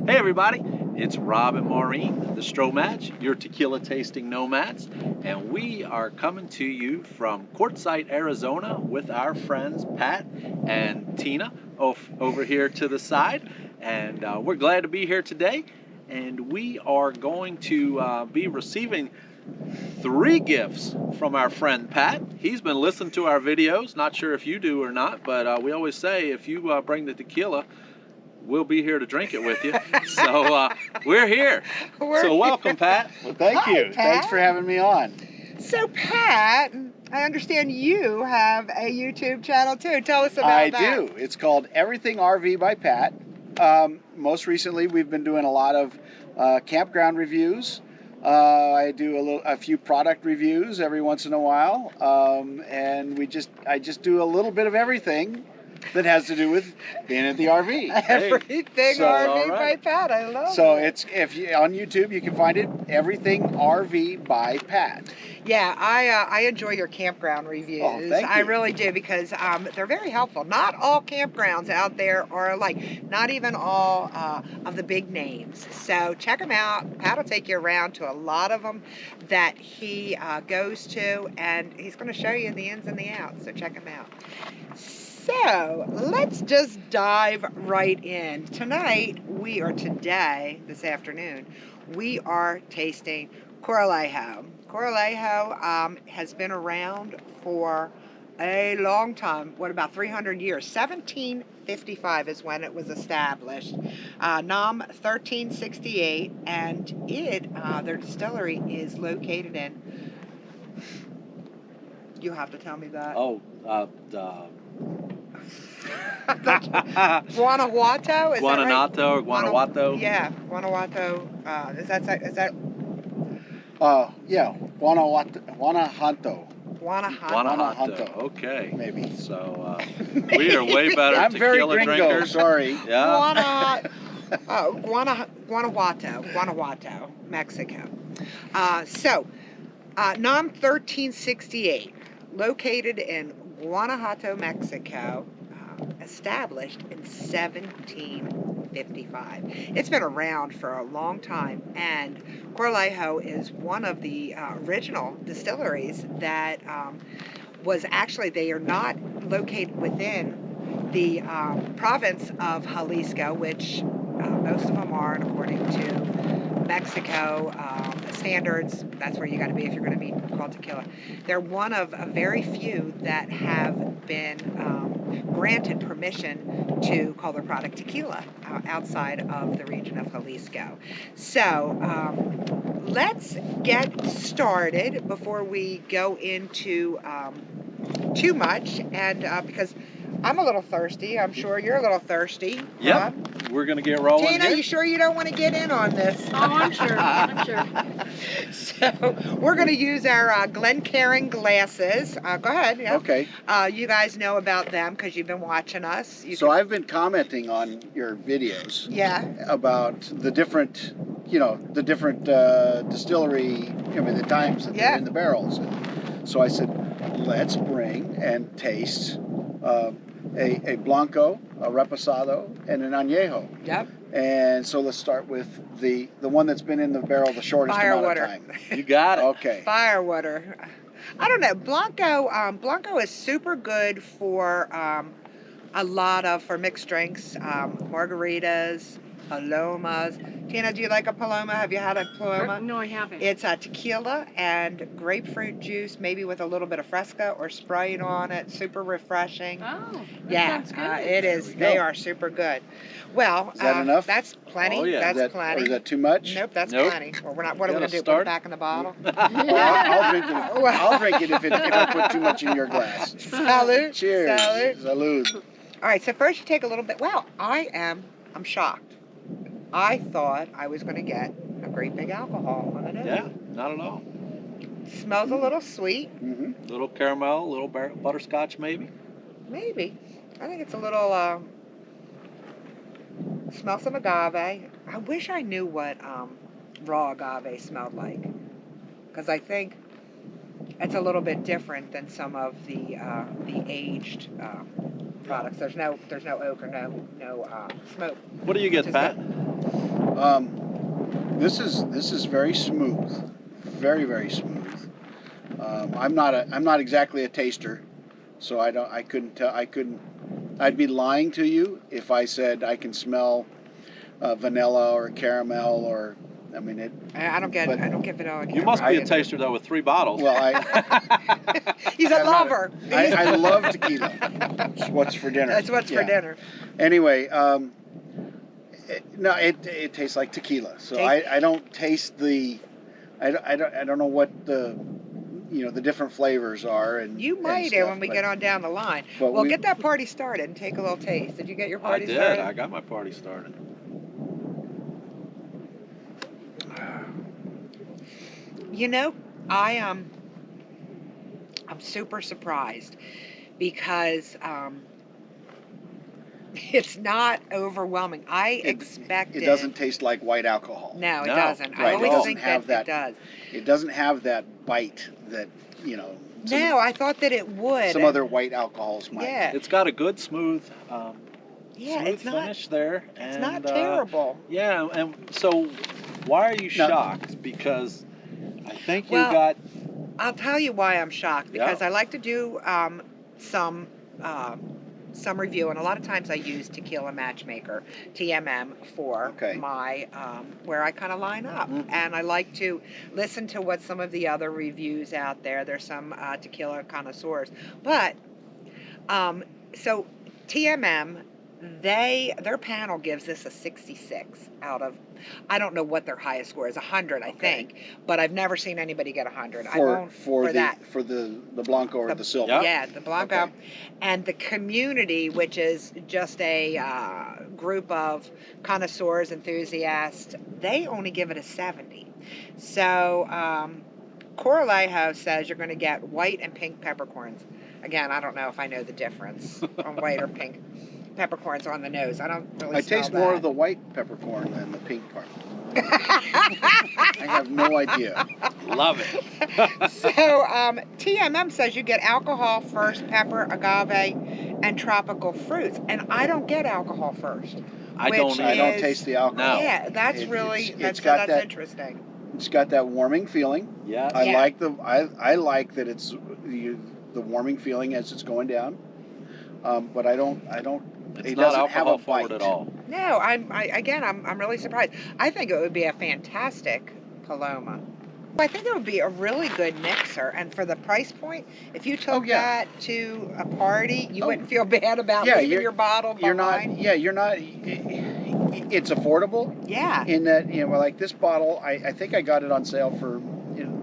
Hey everybody, it's Robb and Maureen, the Stromads, your tequila tasting nomads, and we are coming to you from Quartzsite, Arizona with our friends Pat and Tina over here to the side, and we're glad to be here today, and we are going to be receiving 3 gifts from our friend Pat. He's been listening to our videos, not sure if you do or not, but we always say if you bring the tequila, we'll be here to drink it with you. So we're here. So welcome, Pat. Well, thank you. Pat. Thanks for having me on. So, Pat, I understand you have a YouTube channel too. Tell us about that. I do. It's called Everything RV by Pat. Most recently, we've been doing a lot of campground reviews. I do a few product reviews every once in a while, and I just do a little bit of everything that has to do with being at the RV. Everything RV by Pat. I love it. So it's on YouTube you can find it. Everything RV by Pat. Yeah, I enjoy your campground reviews. Oh, thank you. I really do, because they're very helpful. Not all campgrounds out there are alike. Not even all of the big names. So check them out. Pat will take you around to a lot of them that he goes to, and he's going to show you the ins and the outs. So check him out. So let's just dive right in. This afternoon, we are tasting Corralejo. Corralejo has been around for a long time. What, about 300 years? 1755 is when it was established. NOM 1368, and their distillery is located in. You have to tell me that. Guanajuato? Is Guanajuato that right? or Guanajuato? Yeah, Guanajuato. Is that? Yeah, Guanajuato. Guanajuato. Okay. Maybe. So we are way better I'm very tequila gringo, drinkers. sorry. Yeah. Guanajuato, Mexico. NOM 1368, located in Guanajuato, Mexico, established in 1755. It's been around for a long time, and Corralejo is one of the original distilleries that was actually, they are not located within the province of Jalisco, which most of them are, and according to Mexico standards, that's where you got to be if you're going to be called tequila. They're one of a very few that have been granted permission to call their product tequila outside of the region of Jalisco. So let's get started before we go into too much, and because I'm a little thirsty. I'm sure you're a little thirsty. Yep. We're going to get rolling. Tina, here. you sure you don't want to get in on this? Oh, I'm sure. I'm sure. So we're going to use our Glencairn glasses. Go ahead. Yeah. Okay. You guys know about them because you've been watching us. I've been commenting on your videos. Yeah. About the different, distillery, the times that they're in the barrels. So I said, let's bring and taste a Blanco, a Reposado, and an Añejo. Yep. And so let's start with the one that's been in the barrel the shortest amount of time. You got it. Okay. Firewater. I don't know. Blanco is super good for for mixed drinks, margaritas, palomas. Tina, do you like a paloma? Have you had a paloma? No, I haven't. It's a tequila and grapefruit juice, maybe with a little bit of Fresca or Sprite on it. Super refreshing. Oh, that Yeah, sounds good. it is. They are super good. Well, is that enough? That's plenty. Oh, yeah. That's plenty. Or is that too much? Nope, that's Nope. plenty. Well, we're not. What are we Gotta gonna do? Put start. it back in the bottle? I'll drink it. I'll drink it if I put too much in your glass. Salute. Cheers. Salute. Salud. All right. So first, you take a little bit. Well, I'm shocked. I thought I was going to get a great big alcohol on it. Yeah, not at all. Smells a little sweet. Mm-hmm. Little caramel, little butterscotch maybe. Maybe. I think it's a little. Smells some agave. I wish I knew what raw agave smelled like, because I think it's a little bit different than some of the aged products. There's no oak or no smoke. What do you get, Just Pat? This is very smooth, very, very smooth. I'm not exactly a taster, so I couldn't tell. I'd be lying to you if I said I can smell vanilla or caramel or. I mean it. I don't get vanilla. You must be a taster though with 3 bottles. Well, He's a lover. I love tequila. It's what's for dinner. That's what's for dinner. Anyway, it tastes like tequila. So I don't taste the. I don't know what the different flavors are. And you might when we get on down the line. Well, get that party started and take a little taste. Did you get your party started? I got my party started. I'm super surprised because it's not overwhelming. I expected. It doesn't taste like white alcohol. No, it doesn't. Right. I always think that it does. It doesn't have that bite that No, I thought that it would. Some other white alcohols might. Yeah. It's got a good smooth. It's finish there. It's not terrible. Yeah, and so why are you shocked? Because I think you got. I'll tell you why I'm shocked. Because I like to do some review, and a lot of times I use Tequila Matchmaker, TMM, for my where I kind of line up, and I like to listen to what some of the other reviews out there. There's some tequila connoisseurs, but so TMM. Their panel gives this a 66 out of, I don't know what their highest score is, 100 I think, but I've never seen anybody get 100. For the Blanco or the Silver. Yeah, the Blanco. Okay. And the community, which is just a group of connoisseurs, enthusiasts, they only give it a 70. So Corralejo says you're going to get white and pink peppercorns. Again, I don't know if I know the difference on white or pink peppercorns on the nose. I don't really. I taste more of the white peppercorn than the pink part. I have no idea. Love it. So TMM says you get alcohol first, pepper, agave, and tropical fruits, and I don't get alcohol first. I don't taste the alcohol. No. Yeah, that's that's interesting. It's got that warming feeling. Yeah. I like that it's the warming feeling as it's going down. But I don't. It's not alcohol forward at all. No, I'm really surprised. I think it would be a fantastic Paloma. I think it would be a really good mixer, and for the price point, if you took that to a party, you wouldn't feel bad about leaving your bottle behind. You're not. It's affordable. Yeah. In that, like this bottle, I think I got it on sale for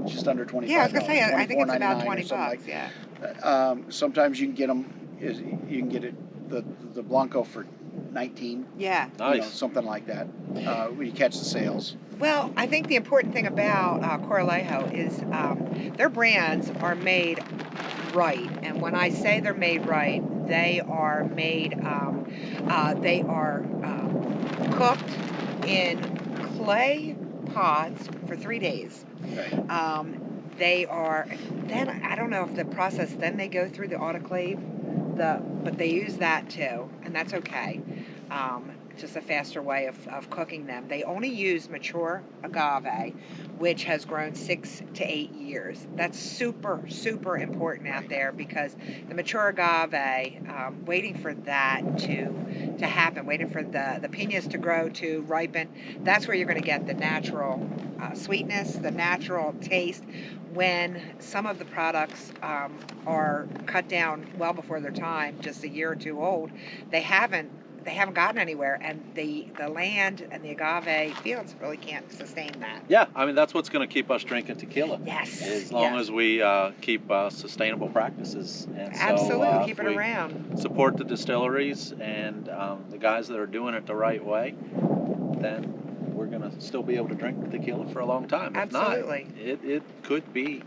just under $25. Yeah, I was gonna say, I think it's about $20. Sometimes you can get them. You can get it the Blanco for 19. Yeah. Nice. Something like that. When you catch the sales. Well, I think the important thing about Corralejo is their brands are made right, and when I say they're made right, they are made. They are cooked in clay pots for 3 days. Right. They are. Then I don't know if the process. Then they go through the autoclave. But they use that too, and that's okay. Just a faster way of cooking them. They only use mature agave, which has grown 6 to 8 years. That's super, super important out there, because the mature agave, waiting for that to happen, waiting for the piñas to grow, to ripen, that's where you're going to get the natural sweetness, the natural taste. When some of the products are cut down well before their time, just a year or two old, they haven't gotten anywhere, and the land and the agave fields really can't sustain that. Yeah, I mean that's what's going to keep us drinking tequila. Yes. As long as we keep sustainable practices. And absolutely, keep it around. Support the distilleries and the guys that are doing it the right way, then we're going to still be able to drink tequila for a long time. Absolutely. If not, it could be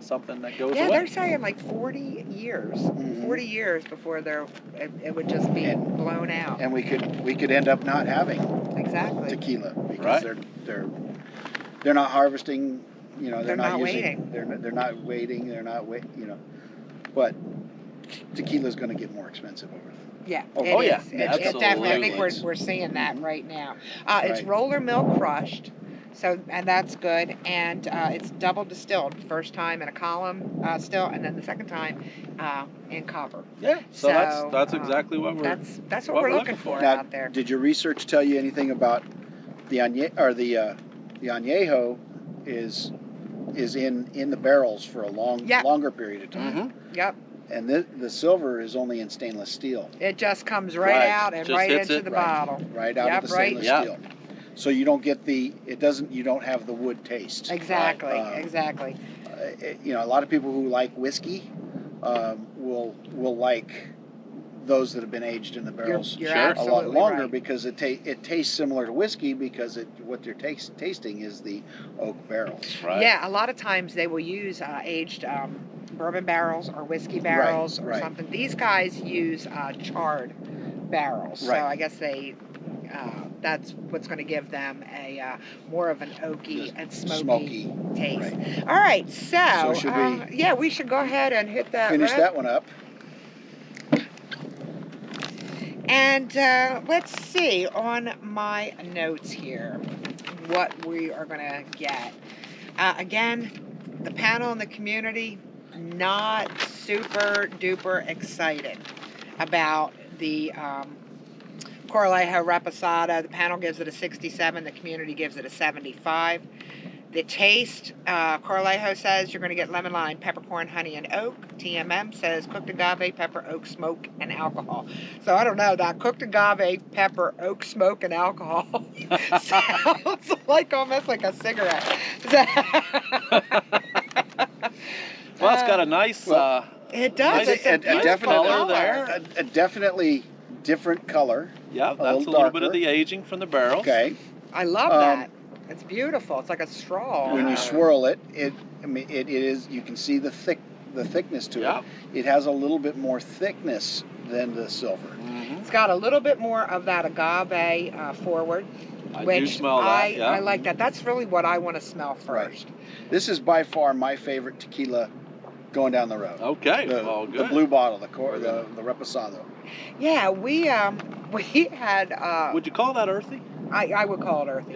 something that goes away. Yeah, they're saying like 40 years. 40 years before it would just be blown out. And we could end up not having tequila because they're not harvesting. They're not waiting. They're not waiting. But tequila's going to get more expensive over Yeah, Oh, it oh, yeah, is. absolutely. It definitely. I think Absolutely. we're seeing that right now. It's Right. roller mill crushed, so and that's good. And it's double distilled. First time in a column still, and then the second time in copper. Yeah, so that's exactly what we're that's what we're looking for Now, out there. did your research tell you anything about the the añejo is in the barrels for a longer period of time, Mm-hmm. Yep. and the silver is only in stainless steel, It just comes right Right. out and Just right hits into it. the Right. bottle. right out Yep, of the right. stainless Yep. steel. So you don't get you don't have the wood taste. Exactly. Right. Exactly. A lot of people who like whiskey will like those that have been aged in the barrels You're Sure. a absolutely lot longer right. because it tastes similar to whiskey because what you're tasting is the oak barrels. Right. Yeah, a lot of times they will use aged bourbon barrels or whiskey barrels or right. something. These guys use charred barrels, Right. so I guess that's what's going to give them a more of an oaky Just and smoky taste. Right. All right, so, should we yeah, we should go ahead and hit that. Finish red. that one up. And let's see on my notes here what we are going to get. Again, the panel in the community, not super duper excited about the Corralejo Reposado. The panel gives it a 67, the community gives it a 75. The taste, Corralejo says you're going to get lemon, lime, peppercorn, honey, and oak. TMM says cooked agave, pepper, oak, smoke, and alcohol. So I don't know, that cooked agave, pepper, oak, smoke, and alcohol sounds like almost like a cigarette. Well, it's got a nice. It does. Nice- It's a nice beautiful color color. there. A definitely different color. Yeah, that's a little little bit of darker. the aging from the barrels. Okay. I love Um, that. It's beautiful. It's like a straw. When you swirl it, it is. You can see the thickness to Yeah. it. It has a little bit more thickness than the silver. Mm-hmm. It's got a little bit more of that agave forward, I which do smell that. I like that. That's really what I want to smell Right. first. This is by far my favorite tequila going down the road. Okay. The, Well, the good. blue bottle, the Reposado. Yeah, we had. Would you call that earthy? I would call it earthy.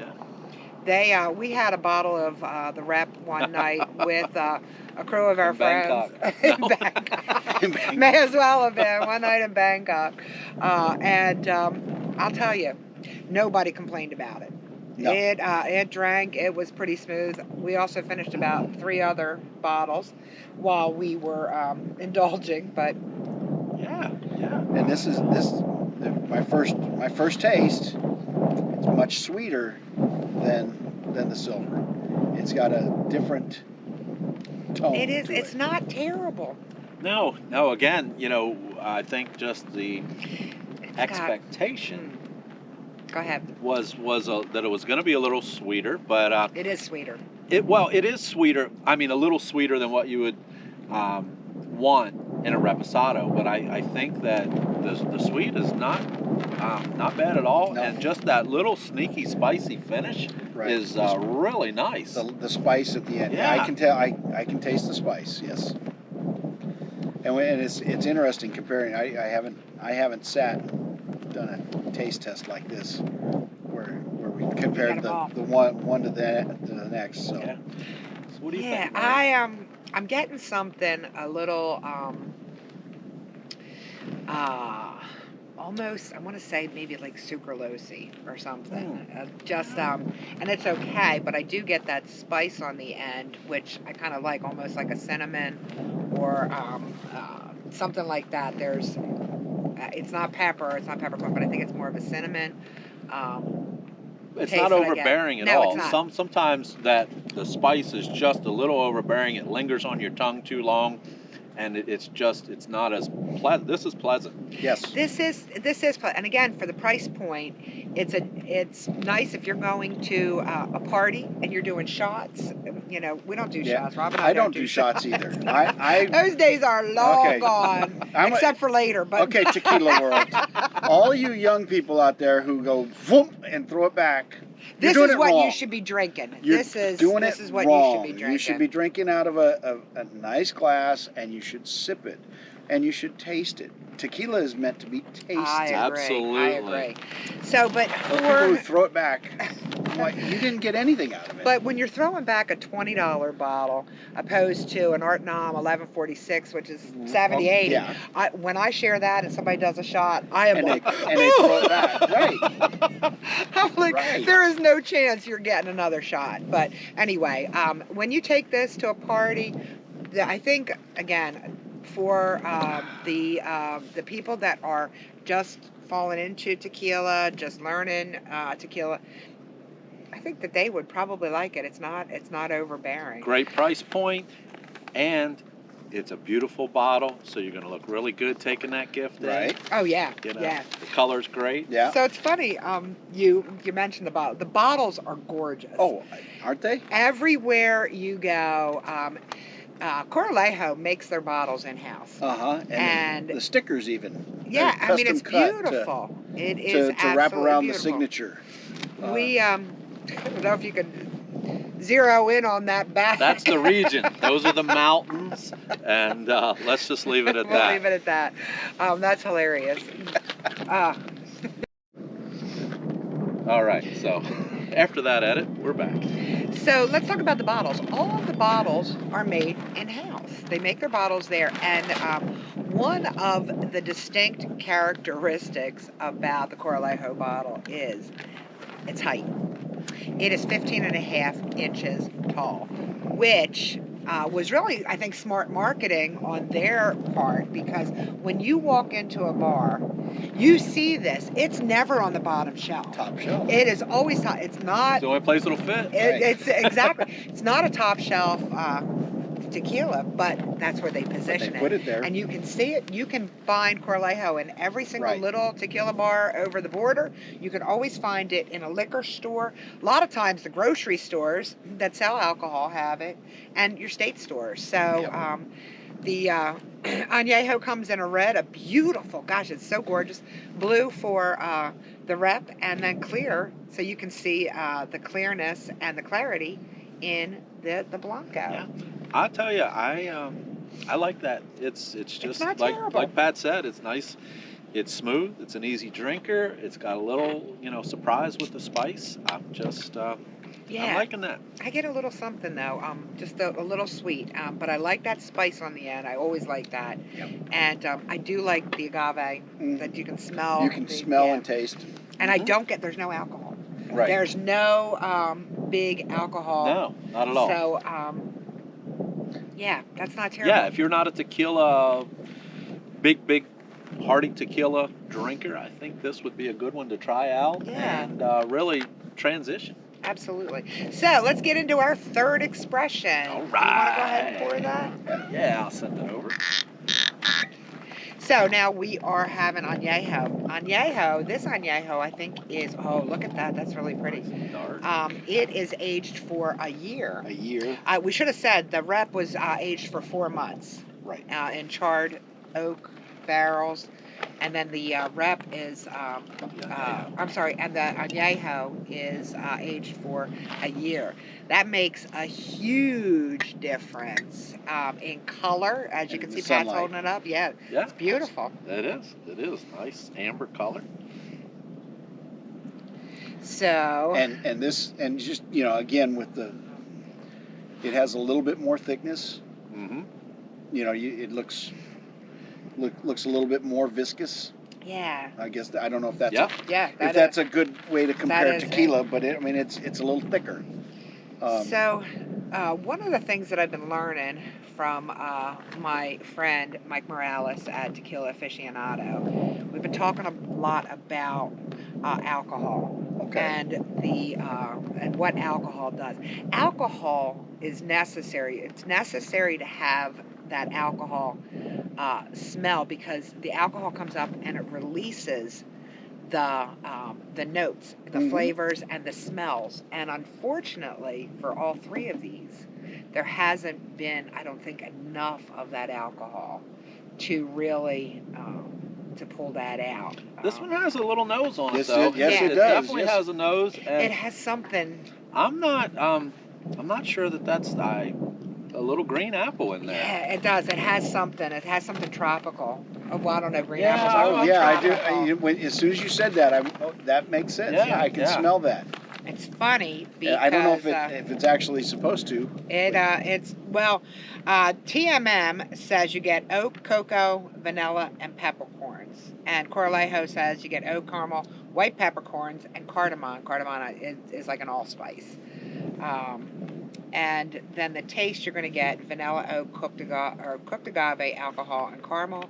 Yeah. We had a bottle of the Rep one night with a crew of our In friends Bangkok. in Bangkok. In Bangkok. May as well have been one night in Bangkok, and I'll tell you, nobody complained about it. No. It drank. It was pretty smooth. We also finished about 3 other bottles while we were indulging, but Yeah. And this is my first taste. It's much sweeter than the silver. It's got a different tone. it is. to It's it. not terrible. No. Again, I think just the It's got- expectation Go ahead. was that it was going to be a little sweeter, but It is sweeter. it is sweeter. I mean, a little sweeter than what you would want in a reposado. But I think that the sweet is not bad at all, No. and just that little sneaky spicy finish Right. is really nice. The spice at the end. Yeah. I can tell. I can taste the spice. Yes. And it's interesting comparing. I haven't sat and done a taste test like this where we compared them all. the one to the next. So Yeah. So what do you Yeah, think? Mary? I'm getting something a little almost, I want to say maybe like sucralose or something. And it's okay, but I do get that spice on the end, which I kind of like, almost like a cinnamon or something like that. There's, it's not pepper, it's not peppercorn, but I think it's more of a cinnamon. It's taste not that I get. overbearing at No, all. it's not. Sometimes the spice is just a little overbearing. It lingers on your tongue too long, and it's not as pleasant. This is pleasant. yes. This is and again, for the price point, it's nice if you're going to a party and you're doing shots. We don't do Yeah. shots. Rob and I don't do shots either. I Those days are long Okay. gone, I'm a- except for later. But okay, tequila world. All you young people out there who go whoop and throw it back. this you're doing is it what wrong. you should be drinking. You're this is doing this it is what wrong. you should be drinking. You should be drinking out of a nice glass, and you should sip it. and you should taste it. Tequila is meant to be tasted. I agree. Absolutely. I agree. So, but Those people who throw it back, like, you didn't get anything out of it. But when you're throwing back a $20 bottle opposed to an Art Nom 1146, which is 70, yeah. When I share that and somebody does a shot, I am and like, they throw it back. Right. I'm like, Right. there is no chance you're getting another shot. But anyway, when you take this to a party, I think, again, for the people that are just falling into tequila, just learning tequila, I think that they would probably like it. It's not overbearing. Great price point, and it's a beautiful bottle, so you're going to look really good taking that gift in. Right. Oh yeah, You know, yeah. the color's great. Yeah. So it's funny. You mentioned the bottle. The bottles are gorgeous. Oh, aren't they? Everywhere you go, Corralejo makes their bottles in house. And the stickers even. Yeah, They're I mean it's custom cut beautiful. It is to wrap absolutely around beautiful. the signature. We I don't know if you could zero in on that back. That's the region. Those are the mountains, and let's just leave it at We'll that. leave it at that. That's hilarious. All right, so after that edit, we're back. So let's talk about the bottles. All of the bottles are made in-house. They make their bottles there, and one of the distinct characteristics about the Corralejo bottle is its height. It is 15.5 inches tall, which was really, I think, smart marketing on their part, because when you walk into a bar, you see this. It's never on the bottom shelf. Top shelf. It is always top. It's not. It's the only place it'll fit. It's exactly. It's not a top shelf tequila, but that's where they position They put it there. And you can see it. You can find Corralejo in every single Right. little tequila bar over the border. You can always find it in a liquor store. A lot of times the grocery stores that sell alcohol have it, and your state stores. So Yep. the Añejo comes in a red, a beautiful, gosh, it's so gorgeous, blue for the rep, and then clear, so you can see the clearness and the clarity in the Blanco. Yeah. I'll tell you, I like that. It's just not like terrible. Pat said, it's nice. It's smooth. It's an easy drinker. It's got a little, surprise with the spice. I'm just Yeah. I'm liking that. I get a little something though, just a little sweet, but I like that spice on the end. I always like that. Yep. And I do like the agave that you can smell. You can smell yeah. and taste. And I don't get, there's no alcohol. Right. There's no big alcohol. No, not at all. So, yeah, that's not terrible. Yeah, if you're not a tequila, big hearty tequila drinker, I think this would be a good one to try out Yeah. and really transition. Absolutely. So let's get into our third expression. All Do you want to go ahead and right. pour that? Yeah, I'll send it over. So now we are having añejo. Añejo, this añejo I think is, oh, look at that. That's really pretty. Dark. It is aged for a year. A year. We should have said the rep was aged for 4 months Right. in charred oak barrels. And then the rep is, I'm sorry, and the añejo is aged for a year. That makes a huge difference in color. As you And can the see, Pat's sunlight. holding it up. Yeah, Yeah, it's beautiful. It is. It is nice amber color. So, And this, and just, again, with it has a little bit more thickness. Mm-hmm. It looks a little bit more viscous. yeah, I guess I don't know if that's Yeah. yeah. if that's a good way to compare is tequila, but it's a little thicker. So, one of the things that I've been learning from my friend Mike Morales at Tequila Aficionado, we've been talking a lot about alcohol Okay. and what alcohol does. Alcohol is necessary. It's necessary to have that alcohol smell, because the alcohol comes up and it releases the notes, the flavors, and the smells. And unfortunately, for all three of these, there hasn't been, I don't think, enough of that alcohol to really to pull that out. This one has a little nose on it, Yes, though. yes, it it does, definitely yes. has a nose. And It has something. I'm not sure that that's a little green apple in there. Yeah, it does. It has something. It has something tropical. Oh, well, I don't know. Green Yeah, apples. Oh I'm yeah, I do. tropical. As soon as you said that, that makes sense. Yeah, I can yeah. smell that. It's funny because I don't know if it's actually supposed to. TMM says you get oak, cocoa, vanilla, and peppercorns, and Corralejo says you get oak, caramel, white peppercorns, and cardamom. Cardamom is like an allspice. And then the taste you're going to get vanilla, oak, cooked agave, alcohol, and caramel.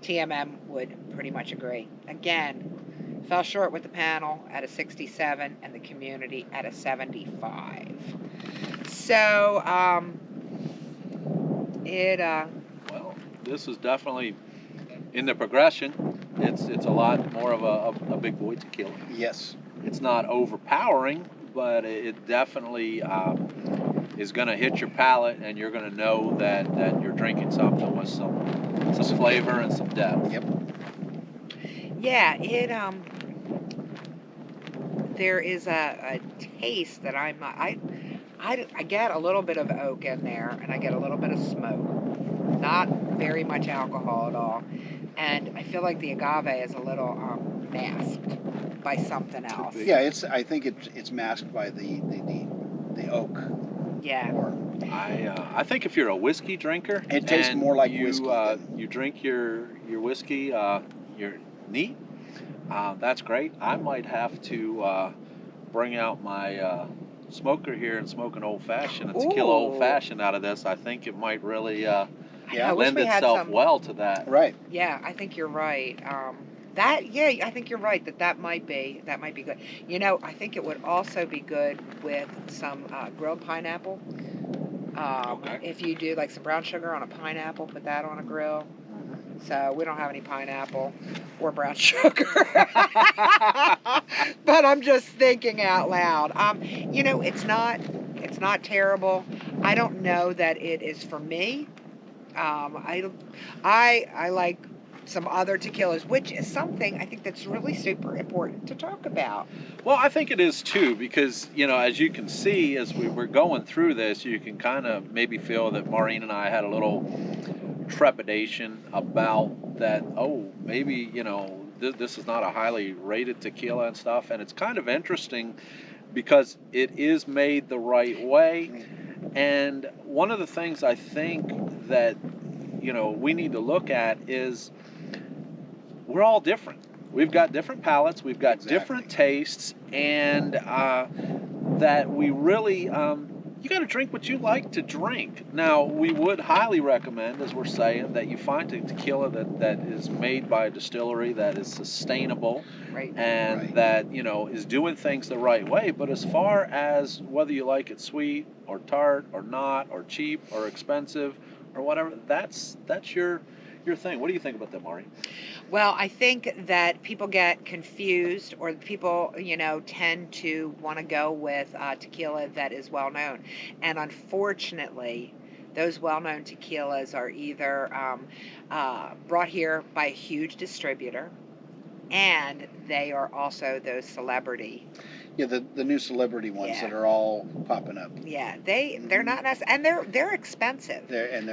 TMM would pretty much agree. Again, fell short with the panel at a 67 and the community at a 75. So Well, this is definitely in the progression. It's a lot more of a big boy tequila. Yes. It's not overpowering, but it definitely is going to hit your palate, and you're going to know that you're drinking something with some flavor and some depth. Yep. yeah, there is a taste that I get a little bit of oak in there, and I get a little bit of smoke. Not very much alcohol at all, and I feel like the agave is a little masked by something else. Yeah, I think it's masked by the oak. Yeah. I think if you're a whiskey drinker, It tastes and more like you, whiskey you drink your whiskey, your neat. That's great. I might have to bring out my smoker here and smoke an old fashioned, a tequila Ooh. old fashioned out of this. I think it might really I wish lend we had itself some. well to that. Right. Yeah, I think you're right. I think you're right that might be good. You know, I think it would also be good with some grilled pineapple. Okay. If you do like some brown sugar on a pineapple, put that on a grill. So we don't have any pineapple or brown sugar. But I'm just thinking out loud. You know, it's not terrible. I don't know that it is for me. I like some other tequilas, which is something I think that's really super important to talk about. Well, I think it is too, because, you know, as you can see, as we were going through this, you can kind of maybe feel that Maureen and I had a little trepidation about that. Oh, maybe, you know, this is not a highly rated tequila and stuff. And it's kind of interesting because it is made the right way. And one of the things I think that, you know, we need to look at is we're all different. We've got different palates, we've got different tastes, and that we really, you got to drink what you like to drink. Now, we would highly recommend, as we're saying, that you find a tequila that is made by a distillery that is sustainable, Right. and Right. that, you know, is doing things the right way. But as far as whether you like it sweet or tart or not, or cheap or expensive or whatever, that's your thing. What do you think about that, Maureen? Well, I think that people get confused, or people, you know, tend to want to go with tequila that is well known. And unfortunately, those well known tequilas are either brought here by a huge distributor, and they are also those celebrity. Yeah, the new celebrity ones Yeah. that are all popping up. Yeah, they're not and they're expensive. And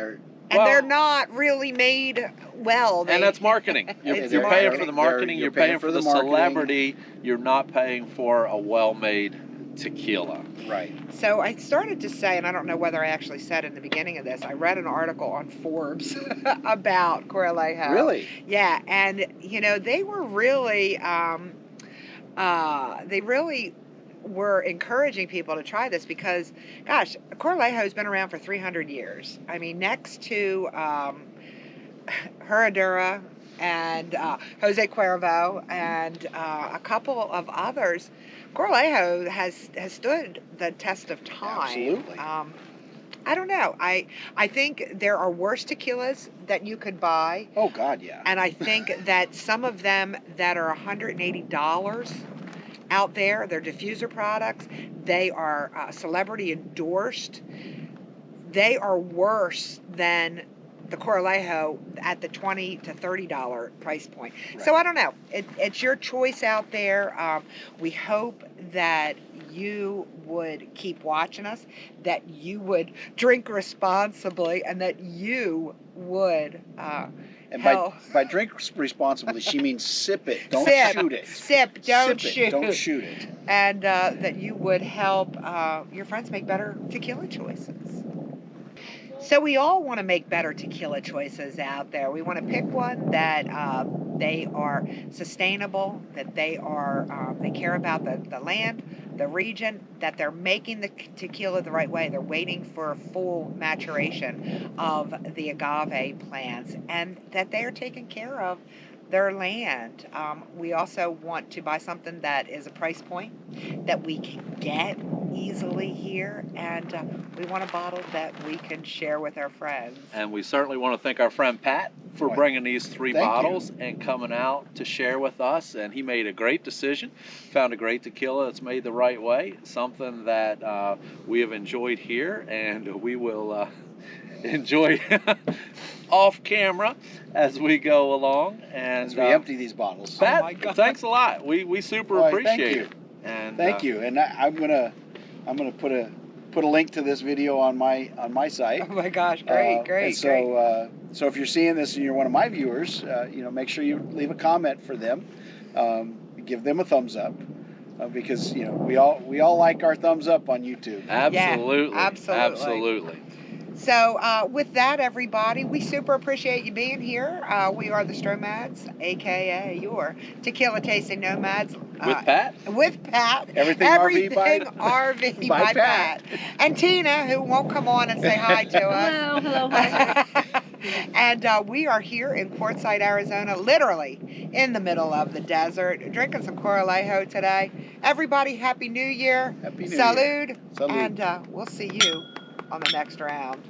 Well- they're not really made well. And that's marketing. You're It's paying for marketing. the marketing, You're you're paying for the marketing. celebrity, you're not paying for a well-made tequila. Right. So I started to say, and I don't know whether I actually said in the beginning of this, I read an article on Forbes about Corralejo. Really? Yeah, and you know they were really, were encouraging people to try this because, gosh, Corralejo has been around for 300 years. I mean, next to Herradura and Jose Cuervo and a couple of others, Corralejo has stood the test of time. Absolutely. I don't know. I think there are worse tequilas that you could buy, Oh God, yeah. and I think that some of them that are $180 out there, they're diffuser products. They are celebrity endorsed. They are worse than the Corralejo at the $20 to $30 price point. Right. So I don't know. It's your choice out there. We hope that you would keep watching us, that you would drink responsibly, and that you would And help. by drink responsibly, she means sip it, don't Sip. shoot it. Sip, don't Sip shoot. it, don't shoot it. And that you would help your friends make better tequila choices. So we all want to make better tequila choices out there. We want to pick one that they are sustainable, that they care about the land, the region, that they're making the tequila the right way. They're waiting for full maturation of the agave plants, and that they are taking care of their land. We also want to buy something that is a price point that we can get easily here, and we want a bottle that we can share with our friends. And we certainly want to thank our friend Pat for Boy, bringing these 3 thank bottles and coming out to share with us. And he made a great decision, found a great tequila that's made the right way, something that we have enjoyed here, and we will enjoy off camera as we go along. And As we empty these bottles. Pat, Oh my God. thanks a lot. We super Boy, appreciate thank you. it. And Thank you. And I'm gonna put a link to this video on my site. Oh my gosh, great, And great. so if you're seeing this and you're one of my viewers, make sure you leave a comment for them, give them a thumbs up, because we all like our thumbs up on YouTube. absolutely, Yeah, absolutely. absolutely. So with that, everybody, we super appreciate you being here. We are the Stromads, aka your tequila tasting nomads. With Pat. With Pat. Everything RV by- RV by by Pat. And Tina, who won't come on and say hi to us. Hello, hi. And we are here in Quartzsite, Arizona, literally in the middle of the desert, drinking some Corralejo today. Everybody, Happy New Year. Happy New Year. Salud. Salud. And we'll see you on the next round.